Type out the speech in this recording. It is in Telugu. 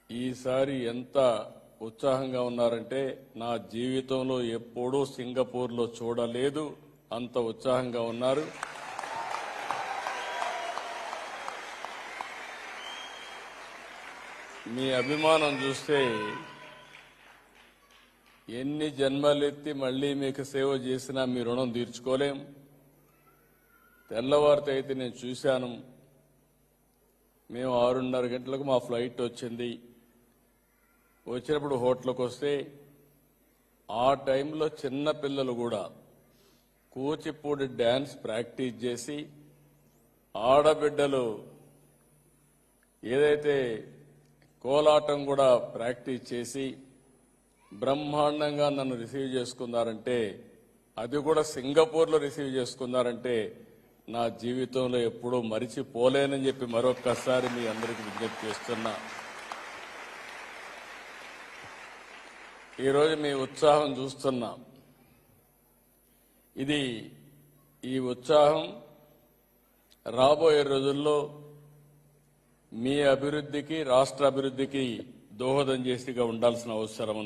ఈసారి ఎంత ఉత్సాహంగా ఉన్నారంటే నా జీవితంలో ఎప్పుడూ సింగపూర్లో చూడలేదు, అంత ఉత్సాహంగా ఉన్నారు. మీ అభిమానం చూస్తే ఎన్ని జన్మలెత్తి మళ్ళీ మీకు సేవ చేసినా మీ రుణం తీర్చుకోలేం. తెల్లవారితో అయితే నేను చూశాను, మేము 6:30 గంటలకు మా ఫ్లైట్ వచ్చింది. వచ్చినప్పుడు హోటల్కి వస్తే ఆ టైంలో చిన్న పిల్లలు కూడా కూచిపూడి డ్యాన్స్ ప్రాక్టీస్ చేసి, ఆడబిడ్డలు ఏదైతే కోలాటం కూడా ప్రాక్టీస్ చేసి బ్రహ్మాండంగా నన్ను రిసీవ్ చేసుకున్నారంటే, అది కూడా సింగపూర్లో రిసీవ్ చేసుకున్నారంటే నా జీవితంలో ఎప్పుడూ మరిచిపోలేనని చెప్పి మరొక్కసారి మీ అందరికీ విజ్ఞప్తి చేస్తున్నా. ఈరోజు మీ ఉత్సాహం చూస్తున్నా. ఈ ఉత్సాహం రాబోయే రోజుల్లో మీ అభివృద్ధికి, రాష్ట్ర అభివృద్ధికి దోహదం చేసిగా ఉండాల్సిన అవసరం ఉంది.